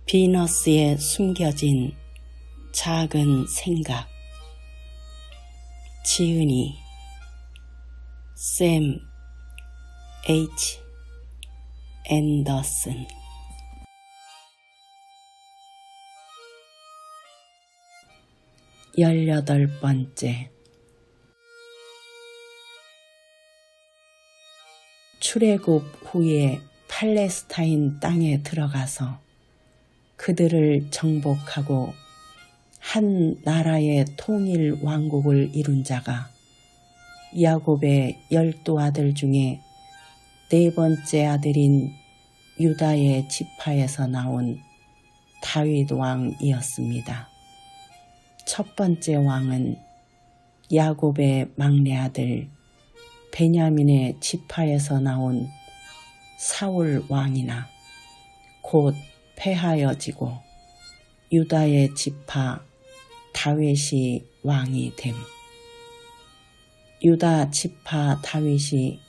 비너스에 숨겨진 작은 생각. 지은이 샘 H. 앤더슨. 18번째. 출애굽 후에 팔레스타인 땅에 들어가서 그들을 정복하고 한 나라의 통일 왕국을 이룬 자가 야곱의 12아들 중에 4번째 아들인 유다의 지파에서 나온 다윗 왕이었습니다. 첫 번째 왕은 야곱의 막내 아들 베냐민의 지파에서 나온 사울 왕이나 곧 패하여지고 유다의 지파 다윗이 왕이 됨. 유다 지파 다윗이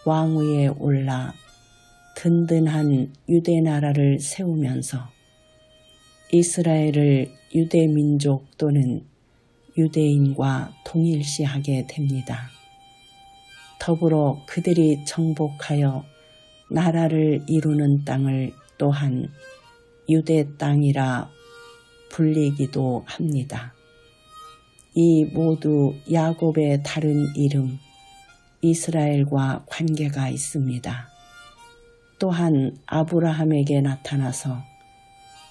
왕위에 올라 든든한 유대 나라를 세우면서 이스라엘을 유대 민족 또는 유대인과 동일시하게 됩니다. 더불어 그들이 정복하여 나라를 이루는 땅을 또한 유대 땅이라 불리기도 합니다. 이 모두 야곱의 다른 이름 이스라엘과 관계가 있습니다. 또한 아브라함에게 나타나서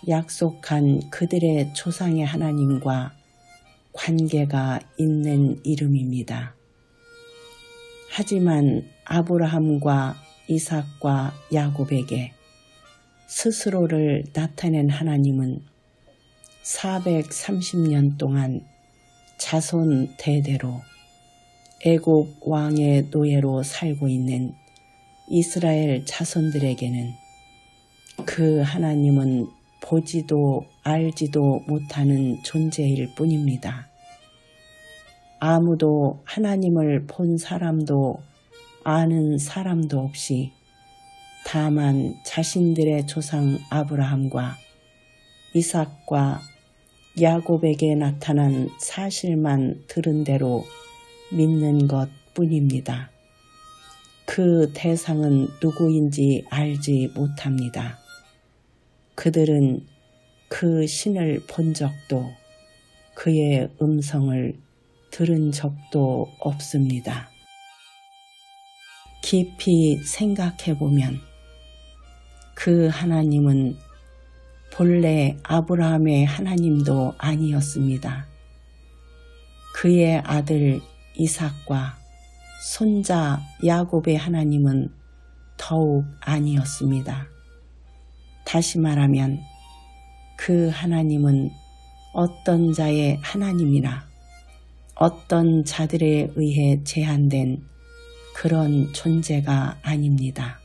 약속한 그들의 조상의 하나님과 관계가 있는 이름입니다. 하지만 아브라함과 이삭과 야곱에게 스스로를 나타낸 하나님은 430년 동안 자손 대대로 애굽 왕의 노예로 살고 있는 이스라엘 자손들에게는 그 하나님은 보지도 알지도 못하는 존재일 뿐입니다. 아무도 하나님을 본 사람도 아는 사람도 없이 다만 자신들의 조상 아브라함과 이삭과 야곱에게 나타난 사실만 들은 대로 믿는 것 뿐입니다. 그 대상은 누구인지 알지 못합니다. 그들은 그 신을 본 적도 그의 음성을 들은 적도 없습니다. 깊이 생각해보면 그 하나님은 본래 아브라함의 하나님도 아니었습니다. 그의 아들 이삭과 손자 야곱의 하나님은 더욱 아니었습니다. 다시 말하면 그 하나님은 어떤 자의 하나님이나 어떤 자들에 의해 제한된 그런 존재가 아닙니다.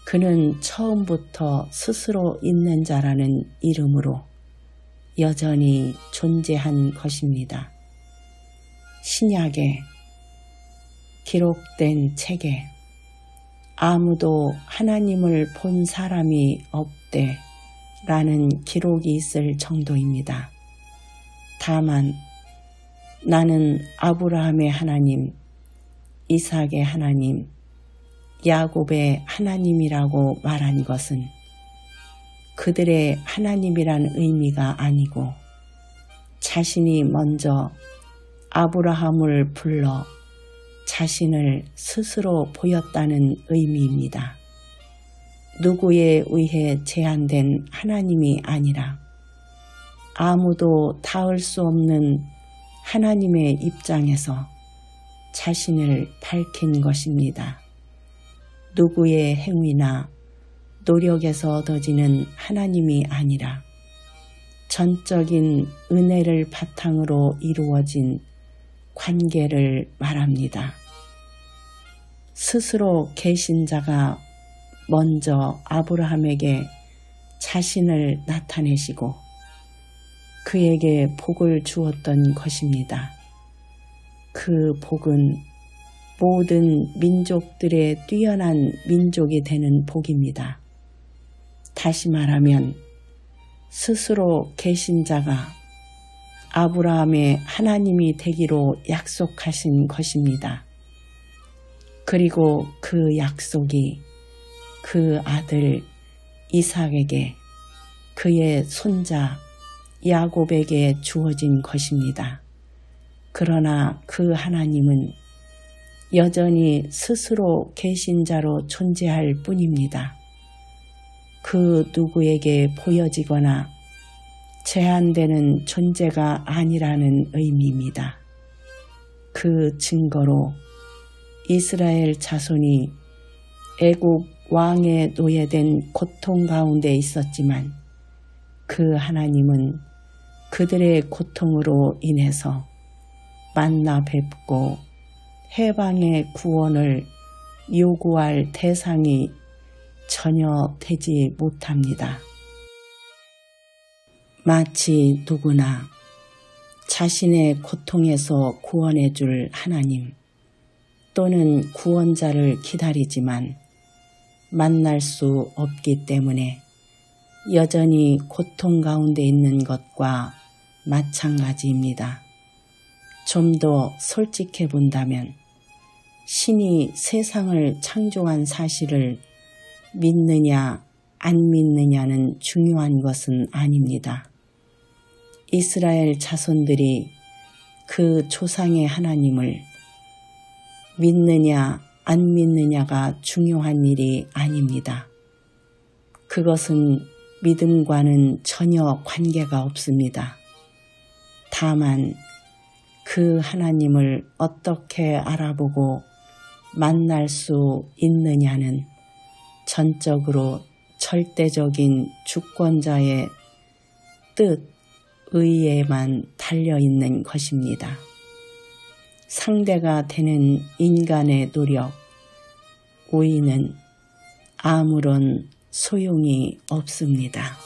그는 처음부터 스스로 있는 자라는 이름으로 여전히 존재한 것입니다. 신약에 기록된 책에 아무도 하나님을 본 사람이 없대 라는 기록이 있을 정도입니다. 다만 나는 아브라함의 하나님, 이삭의 하나님, 야곱의 하나님이라고 말한 것은 그들의 하나님이란 의미가 아니고 자신이 먼저 아브라함을 불러 자신을 스스로 보였다는 의미입니다. 누구에 의해 제한된 하나님이 아니라 아무도 닿을 수 없는 하나님의 입장에서 자신을 밝힌 것입니다. 누구의 행위나 노력에서 얻어지는 하나님이 아니라 전적인 은혜를 바탕으로 이루어진 관계를 말합니다. 스스로 계신 자가 먼저 아브라함에게 자신을 나타내시고 그에게 복을 주었던 것입니다. 그 복은 모든 민족들의 뛰어난 민족이 되는 복입니다. 다시 말하면 스스로 계신 자가 아브라함의 하나님이 되기로 약속하신 것입니다. 그리고 그 약속이 그 아들 이삭에게 그의 손자 야곱에게 주어진 것입니다. 그러나 그 하나님은 여전히 스스로 계신 자로 존재할 뿐입니다. 그 누구에게 보여지거나 제한되는 존재가 아니라는 의미입니다. 그 증거로 이스라엘 자손이 애굽 왕에 노예된 고통 가운데 있었지만 그 하나님은 그들의 고통으로 인해서 만나 뵙고 해방의 구원을 요구할 대상이 전혀 되지 못합니다. 마치 누구나 자신의 고통에서 구원해 줄 하나님 또는 구원자를 기다리지만 만날 수 없기 때문에 여전히 고통 가운데 있는 것과 마찬가지입니다. 좀 더 솔직해 본다면 신이 세상을 창조한 사실을 믿느냐 안 믿느냐는 중요한 것은 아닙니다. 이스라엘 자손들이 그 조상의 하나님을 믿느냐 안 믿느냐가 중요한 일이 아닙니다. 그것은 믿음과는 전혀 관계가 없습니다. 다만 그 하나님을 어떻게 알아보고 만날 수 있느냐는 전적으로 절대적인 주권자의 뜻, 의에만 달려있는 것입니다. 상대가 되는 인간의 노력, 우위는 아무런 소용이 없습니다.